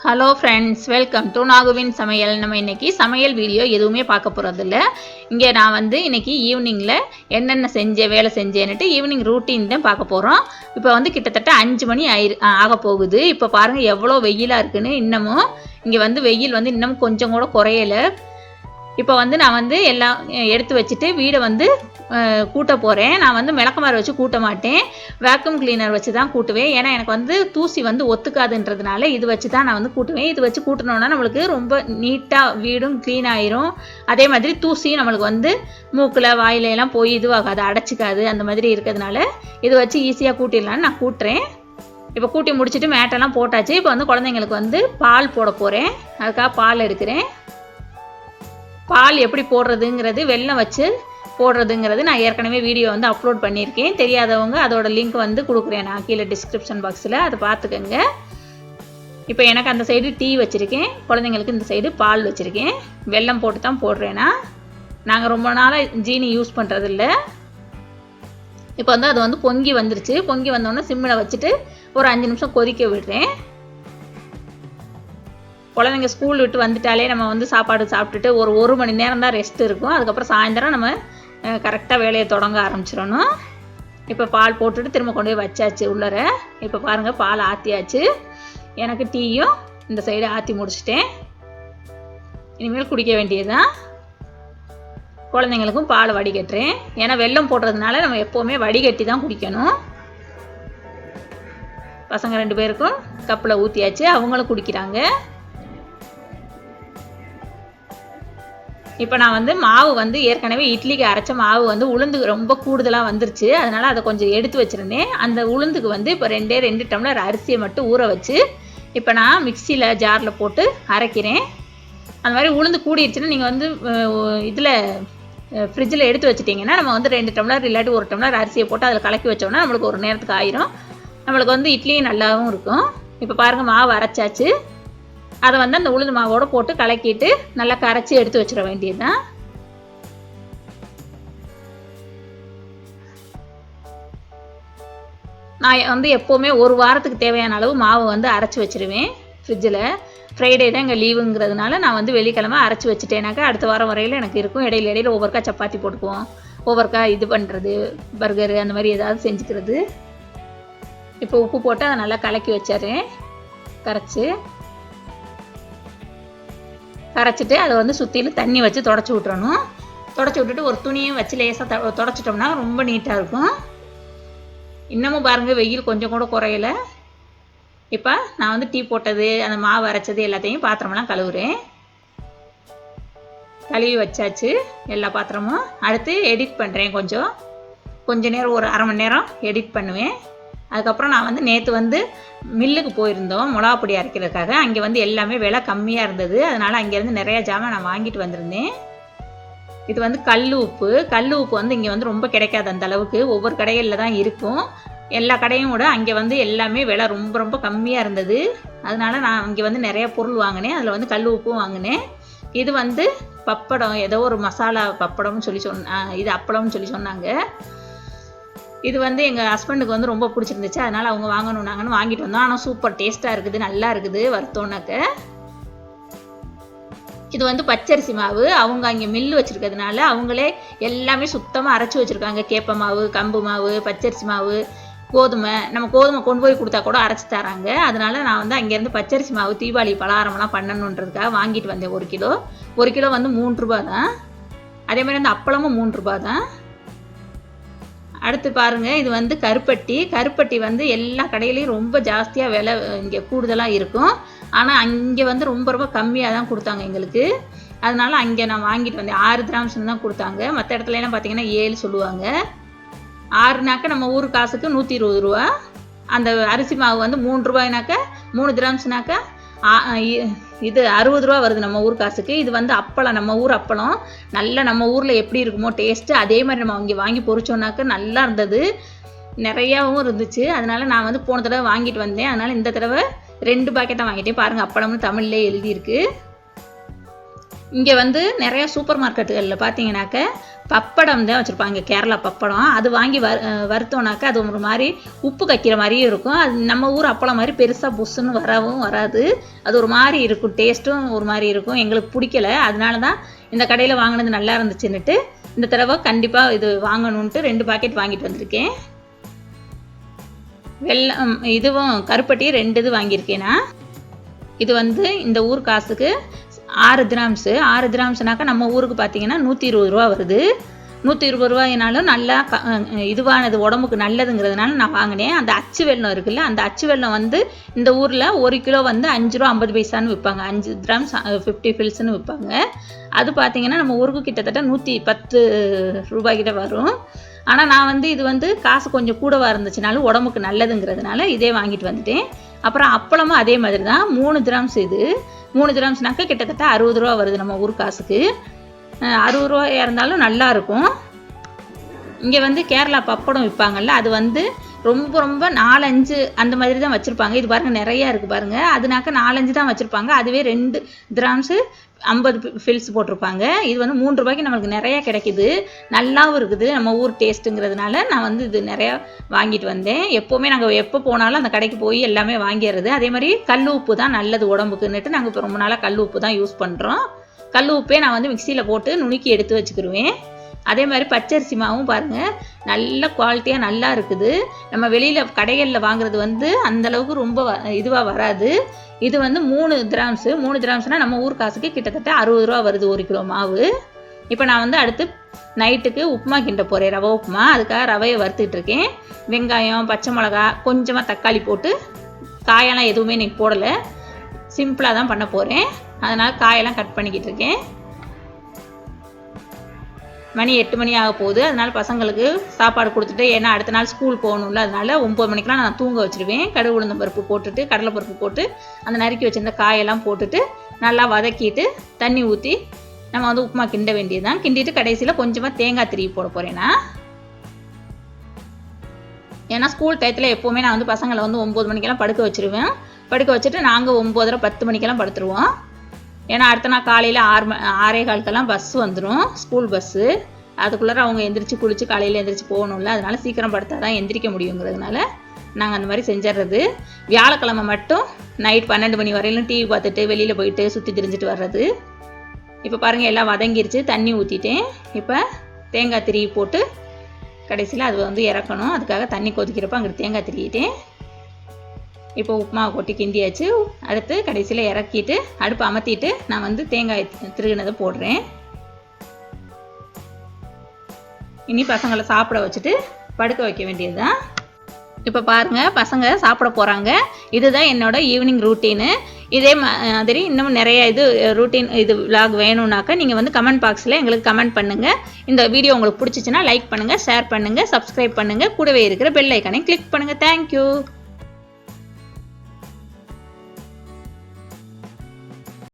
Hello friends, welcome to நாகுவின் சமையல். நம்ம இன்றைக்கி சமையல் வீடியோ எதுவுமே பார்க்க போகிறதில்ல. இங்கே நான் இன்றைக்கி ஈவினிங்கில் என்னென்ன வேலை செஞ்சேன்னுட்டு ஈவினிங் ரூட்டீன் தான் பார்க்க போகிறோம். இப்போ கிட்டத்தட்ட 5 மணி ஆக போகுது. இப்போ பாருங்கள் எவ்வளோ வெயிலாக இருக்குன்னு. இன்னமும் இங்கே வெயில் இன்னமும் கொஞ்சம் கூட குறையலை. இப்போ நான் எல்லாம் எடுத்து வச்சுட்டு வீடை கூட்ட போகிறேன். நான் விளக்கமாறு வச்சு கூட்ட மாட்டேன், வேக்யூம் கிளீனர் வச்சு தான் கூட்டுவேன். ஏன்னா எனக்கு தூசி ஒத்துக்காதுன்றதுனால இது வச்சு தான் நான் கூட்டுவேன். இது வச்சு கூட்டினோன்னா நம்மளுக்கு ரொம்ப நீட்டாக வீடும் க்ளீன் ஆயிரும். அதே மாதிரி தூசியும் நம்மளுக்கு மூக்கில் வாயிலெல்லாம் போய் இதுவாகாது, அடைச்சிக்காது. அந்த மாதிரி இருக்கிறதுனால இது வச்சு ஈஸியாக கூட்டிடலான்னு நான் கூட்டுறேன். இப்போ கூட்டி முடிச்சுட்டு மேட்டெல்லாம் போட்டாச்சு. இப்போ குழந்தைங்களுக்கு பால் போட போகிறேன். அதுக்காக பால் எடுக்கிறேன். பால் எப்படி போடுறதுங்கிறது, வெல்லம் வச்சு போடுறதுங்கிறது நான் ஏற்கனவே வீடியோ அப்லோட் பண்ணியிருக்கேன். தெரியாதவங்க அதோட லிங்க் கொடுக்குறேன் நான் கீழே டிஸ்கிரிப்ஷன் பாக்ஸில், அதை பார்த்துக்கோங்க. இப்போ எனக்கு அந்த சைடு டீ வச்சுருக்கேன், குழந்தைங்களுக்கு இந்த சைடு பால் வச்சுருக்கேன். வெல்லம் போட்டு தான் போடுறேன்னா, நாங்கள் ரொம்ப நாளாக ஜீனி யூஸ் பண்ணுறதில்ல. இப்போ அது பொங்கி வந்துருச்சு. பொங்கி வந்தோடனே சிம்மில் வச்சுட்டு ஒரு 5 நிமிஷம் கொதிக்க விடுறேன். குழந்தைங்க ஸ்கூல் விட்டு வந்துட்டாலே நம்ம சாப்பாடு சாப்பிட்டுட்டு ஒரு மணி நேரம் தான் ரெஸ்ட் இருக்கும். அதுக்கப்புறம் சாயந்தரம் நம்ம கரெக்டாக வேலையை தொடங்க ஆரம்பிச்சிடணும். இப்போ பால் போட்டுட்டு திரும்ப கொண்டு போய் வச்சாச்சு உள்ளர. இப்போ பாருங்கள் பால் ஆற்றியாச்சு. எனக்கு டீயும் இந்த சைடு ஆற்றி முடிச்சிட்டேன். இனிமேல் குடிக்க வேண்டியது தான். குழந்தைங்களுக்கும் பால் வடிகட்டுறேன். ஏன்னா வெல்லம் போடுறதுனால நம்ம எப்போவுமே வடிகட்டி தான் குடிக்கணும். பசங்க 2 பேருக்கும் கப்பில் ஊற்றியாச்சு, அவங்களும் குடிக்கிறாங்க. இப்போ நான் மாவு ஏற்கனவே இட்லிக்கு அரைச்ச மாவு உளுந்து ரொம்ப கூடுதலாக வந்துருச்சு. அதனால் அதை கொஞ்சம் எடுத்து வச்சுருந்தேன். அந்த உளுந்துக்கு இப்போ 2 டம்ளர் அரிசியை மட்டும் ஊற வச்சு இப்போ நான் மிக்சியில் ஜாரில் போட்டு அரைக்கிறேன். அந்த மாதிரி உளுந்து கூடிடுச்சுன்னா நீங்கள் இதில் ஃப்ரிட்ஜில் எடுத்து வச்சுட்டிங்கன்னா நம்ம 2 டம்ளர் இல்லாட்டி 1 டம்ளர் அரிசியை போட்டு அதில் கலக்கி வச்சோம்னா நம்மளுக்கு ஒரு நேரத்துக்கு ஆயிரும். நம்மளுக்கு இட்லியும் நல்லாவும் இருக்கும். இப்போ பாருங்கள் மாவு அரைச்சாச்சு. அதை அந்த உளுந்து மாவோடு போட்டு கலக்கிட்டு நல்லா கரைச்சி எடுத்து வச்சிட வேண்டியது தான். நான் எப்போவுமே ஒரு வாரத்துக்கு தேவையான அளவு மாவு அரைச்சி வச்சிருவேன் ஃப்ரிட்ஜில். ஃப்ரைடே தான் எங்கள் லீவுங்கிறதுனால நான் வெள்ளிக்கிழமை அரைச்சி வச்சுட்டேனாக்கா அடுத்த வாரம் வரையில் எனக்கு இருக்கும். இடையில ஒவ்வொருக்கா சப்பாத்தி போட்டுக்குவோம், ஒவ்வொருக்கா இது பண்ணுறது, பர்கரு அந்த மாதிரி ஏதாவது செஞ்சுக்கிறது. இப்போ உப்பு போட்டு அதை நல்லா கலக்கி வச்சிட்றேன். கரைச்சிட்டு அதை சுற்றிலும் தண்ணி வச்சு தொடச்சி விட்றணும். தொடச்சி விட்டுட்டு ஒரு துணியும் வச்சு லேசாக தொடச்சிட்டோம்னா ரொம்ப நீட்டாக இருக்கும். இன்னமும் பாருங்கள் வெயில் கொஞ்சம் கூட குறையலை. இப்போ நான் டீ போட்டது, அந்த மாவு அரைச்சது எல்லாத்தையும் பாத்திரமெல்லாம் கழுவுறேன். கழுவி வச்சாச்சு எல்லா பாத்திரமும். அடுத்து எடிட் பண்ணுறேன். கொஞ்ச நேரம் ஒரு 1/2 மணி நேரம் எடிட் பண்ணுவேன். அதுக்கப்புறம் நான் நேற்று மில்லுக்கு போயிருந்தோம் மிளகா பொடி அரைக்கிறதுக்காக. அங்கே எல்லாமே விலை கம்மியாக இருந்தது. அதனால் அங்கேருந்து நிறையா ஜாமான் நான் வாங்கிட்டு வந்திருந்தேன். இது கல் உப்பு இங்கே ரொம்ப கிடைக்காது அந்த அளவுக்கு. ஒவ்வொரு கடைகளில் தான் இருக்கும். எல்லா கடையும் கூட அங்கே எல்லாமே விலை ரொம்ப ரொம்ப கம்மியாக இருந்தது. அதனால் நான் அங்கே நிறையா பொருள் வாங்கினேன். அதில் கல் உப்பும் வாங்கினேன். இது பப்படம், ஏதோ ஒரு மசாலா பப்படம்னு சொல்லி இது அப்பளம்னு சொல்லி சொன்னாங்க. இது எங்கள் ஹஸ்பண்டுக்கு ரொம்ப பிடிச்சிருந்துச்சு. அதனால் அவங்க வாங்கணுன்னாங்கன்னு வாங்கிட்டு வந்தோம். ஆனால் சூப்பர் டேஸ்ட்டாக இருக்குது, நல்லா இருக்குது வறுத்தோன்னாக்க. இது பச்சரிசி மாவு. அவங்க அங்கே மில்லு வச்சுருக்கிறதுனால அவங்களே எல்லாமே சுத்தமாக அரைச்சி வச்சுருக்காங்க. கேப்ப மாவு, கம்பு மாவு, பச்சரிசி மாவு, கோதுமை. நம்ம கோதுமை கொண்டு போய் கொடுத்தா கூட அரைச்சி தராங்க. அதனால் நான் அங்கேருந்து பச்சரிசி மாவு தீபாவளி பலகாரம்லாம் பண்ணணுன்றதுக்காக வாங்கிட்டு வந்தேன். 1 கிலோ 3 ரூபா தான். அதேமாதிரி அந்த அப்பளமும் 3 ரூபா தான். அடுத்து பாருங்கள், இது கருப்பட்டி எல்லா கடையிலையும் ரொம்ப ஜாஸ்தியாக விலை இங்கே கூடுதலாக இருக்கும். ஆனால் அங்கே ரொம்ப ரொம்ப கம்மியாக தான் கொடுத்தாங்க எங்களுக்கு. அதனால் அங்கே நான் வாங்கிட்டு வந்தேன். 6 கிராம்ஸ்னு தான் கொடுத்தாங்க. மற்ற இடத்துலலாம் பார்த்திங்கன்னா 7 சொல்லுவாங்க. 6னாக்கா நம்ம ஊர் காசுக்கு 120 ரூபா. அந்த அரிசி மாவு 3 ரூபாய்னாக்கா 3 கிராம்ஸ்னாக்கா இது 60 ரூபா வருது நம்ம ஊர் காசுக்கு. இது அப்பளம், நம்ம ஊர் அப்பளம். நல்லா நம்ம ஊரில் எப்படி இருக்குமோ டேஸ்ட்டு, அதே மாதிரி நம்ம இங்கே வாங்கி பொரிச்சோன்னாக்க நல்லா இருந்தது, நிறையாவும் இருந்துச்சு. அதனால் நான் போன தடவை வாங்கிட்டு வந்தேன். அதனால் இந்த தடவை 2 பாக்கெட்டாக வாங்கிட்டேன். பாருங்கள், அப்பளம்னு தமிழ்லேயே எழுதியிருக்கு. இங்கே நிறையா சூப்பர் மார்க்கெட்டுகளில் பார்த்தீங்கன்னாக்க பப்படம் தான் வச்சுருப்பாங்க, கேரளா பப்படம். அது வாங்கி வறுத்தோம்னாக்கா அது ஒரு மாதிரி உப்பு கக்கிற மாதிரியும் இருக்கும். அது நம்ம ஊர் அப்பளம் மாதிரி பெருசாக புஷ்ஷுன்னு வராது. அது ஒரு மாதிரி இருக்கும், டேஸ்ட்டும் ஒரு மாதிரி இருக்கும். எங்களுக்கு பிடிக்கல. அதனால தான் இந்த கடையில் வாங்கினது நல்லா இருந்துச்சுன்னுட்டு இந்த தடவை கண்டிப்பாக இது வாங்கணுன்ட்டு 2 பாக்கெட் வாங்கிட்டு வந்திருக்கேன். வெல்லம் இதுவும் கருப்பட்டி 2 இது வாங்கியிருக்கேன் நான். இது வந்து இந்த ஊர் காசுக்கு 6 கிராம்ஸு. 6 கிராம்ஸ்னாக்கா நம்ம ஊருக்கு பார்த்தீங்கன்னா 120 ரூபா வருது. 120 ரூபாயினாலும் நல்லா இதுவானது, உடம்புக்கு நல்லதுங்கிறதுனால நான் வாங்கினேன். அந்த அச்சு வெல்லம் இருக்குல்ல, அந்த அச்சு வெல்லம் வந்து இந்த ஊரில் 1 கிலோ வந்து 5 ரூபா 50 பைசான்னு விற்பாங்க. 5 கிராம்ஸ் 50 ஃபில்ஸ்ன்னு விற்பாங்க. அது பார்த்தீங்கன்னா நம்ம ஊருக்கு கிட்டத்தட்ட 110 ரூபாய்க்கிட்ட வரும். ஆனால் நான் வந்து இது வந்து காசு கொஞ்சம் கூடவா இருந்துச்சுனாலும் உடம்புக்கு நல்லதுங்கிறதுனால இதே வாங்கிட்டு வந்துட்டேன். அப்புறம் அப்பளமும் அதே மாதிரி தான், 3 கிராம்ஸ். இது 3 கிராம்ஸ்னாக்கா கிட்டத்தட்ட 60 ரூபா வருது நம்ம ஊர் காசுக்கு. 60 ரூபாயா இருந்தாலும் நல்லாயிருக்கும். இங்கே வந்து கேரளா பப்படம் விற்பாங்கல்ல, அது வந்து ரொம்ப 4-5 அந்த மாதிரி தான் வச்சுருப்பாங்க. இது பாருங்கள் நிறையா இருக்குது பாருங்கள். அதுனாக்கா 4-5 தான் வச்சுருப்பாங்க. அதுவே 2 கிராம்ஸு 50 ஃபில்ஸ் போட்டிருப்பாங்க. இது வந்து 3 ரூபாய்க்கு நம்மளுக்கு நிறையா கிடைக்கிது, நல்லாவும் இருக்குது. நம்ம ஊர் டேஸ்ட்டுங்கிறதுனால நான் வந்து இது நிறையா வாங்கிட்டு வந்தேன். எப்போவுமே நாங்கள் எப்போ போனாலும் அந்த கடைக்கு போய் எல்லாமே வாங்கிடுறது. அதே மாதிரி கல் உப்பு தான் நல்லது உடம்புக்குன்னுட்டு நாங்கள் இப்போ ரொம்ப நாளாக கல் உப்பு தான் யூஸ் பண்ணுறோம். கல் உப்பே நான் வந்து மிக்சியில் போட்டு நுணுக்கி எடுத்து வச்சுக்கிடுவேன். அதே மாதிரி பச்சரிசி மாவும் பாருங்கள் நல்ல குவாலிட்டியாக நல்லா இருக்குது. நம்ம வெளியில் கடைகளில் வாங்குறது வந்து அந்தளவுக்கு ரொம்ப இதுவாக வராது. இது வந்து 3 கிராம்ஸு. 3 கிராம்ஸ்னால் நம்ம ஊர் காசுக்கு கிட்டத்தட்ட 60 ரூபா வருது 1 கிலோ மாவு. இப்போ நான் வந்து அடுத்து நைட்டுக்கு உப்புமா கிண்ட போகிறேன், ரவை உப்புமா. அதுக்காக ரவையை வறுத்துக்கிட்டு இருக்கேன். வெங்காயம், பச்சை மிளகா, கொஞ்சமாக தக்காளி போட்டு, காயெல்லாம் எதுவுமே இன்னைக்கு போடலை, சிம்பிளாக தான் பண்ண போகிறேன். அதனால் காயெல்லாம் கட் பண்ணிக்கிட்டு இருக்கேன். மணி 8 மணி ஆக போகுது. அதனால் பசங்களுக்கு சாப்பாடு கொடுத்துட்டு, ஏன்னா அடுத்த நாள் ஸ்கூல் போகணும்ல, அதனால் 9 மணிக்கெலாம் நான் தூங்க வச்சுருவேன். கடுகு உளுந்தம் பருப்பு போட்டுட்டு, கடலைப்பருப்பு போட்டு, அந்த நறுக்கி வச்சுருந்த காயெல்லாம் போட்டுட்டு நல்லா வதக்கிட்டு தண்ணி ஊற்றி நம்ம வந்து உப்புமா கிண்ட வேண்டியதுதான். கிண்டிட்டு கடைசியில் கொஞ்சமாக தேங்காய் திருவி போட போகிறேன்னா, ஏன்னா ஸ்கூல் டயத்தில் எப்போவுமே நான் வந்து பசங்களை வந்து 9 மணிக்கெல்லாம் படுக்க வச்சுருவேன். படுக்க வச்சுட்டு நாங்கள் 9:30-10 மணிக்கெல்லாம் படுத்துருவோம். ஏன்னா அடுத்த நாள் காலையில் 6:15 பஸ் வந்துடும், ஸ்கூல் பஸ்ஸு. அதுக்குள்ளார அவங்க எந்திரிச்சு குளித்து காலையில் எந்திரிச்சு போகணும்ல, அதனால் சீக்கிரம் படுத்தா தான் எந்திரிக்க முடியுங்கிறதுனால நாங்கள் அந்த மாதிரி செஞ்சிட்றது. வியாழக்கிழமை மட்டும் நைட் 12 மணி வரையிலும் டிவி பார்த்துட்டு வெளியில் போயிட்டு சுற்றி திரிஞ்சிட்டு வர்றது. இப்போ பாருங்கள் எல்லாம் வதங்கிருச்சு, தண்ணி ஊற்றிட்டேன். இப்போ தேங்காய் திருவி போட்டு கடைசியில் அது வந்து இறக்கணும். அதுக்காக தண்ணி கொதிக்கிறப்ப அங்கே தேங்காய் திருவிட்டேன். இப்போ உப்புமாவை கொட்டி கிண்டியாச்சு. அடுத்து கடைசியில் இறக்கிட்டு அடுப்பை அமர்த்திட்டு நான் வந்து தேங்காய் திருகினதை போடுறேன். இனி பசங்களை சாப்பிட வச்சுட்டு படுக்க வைக்க வேண்டியது தான். இப்போ பாருங்கள் பசங்க சாப்பிட போகிறாங்க. இதுதான் என்னோட ஈவினிங் ரூட்டீனு. இதே மாதிரி இன்னும் நிறைய ரூட்டீன் விலாக் வேணும்னாக்கா நீங்கள் வந்து கமெண்ட் பாக்ஸில் எங்களுக்கு கமெண்ட் பண்ணுங்கள். இந்த வீடியோ உங்களுக்கு பிடிச்சிச்சின்னா லைக் பண்ணுங்கள், ஷேர் பண்ணுங்கள், சப்ஸ்கிரைப் பண்ணுங்கள், கூடவே இருக்கிற பெல் ஐக்கானை கிளிக் பண்ணுங்கள். தேங்க்யூ.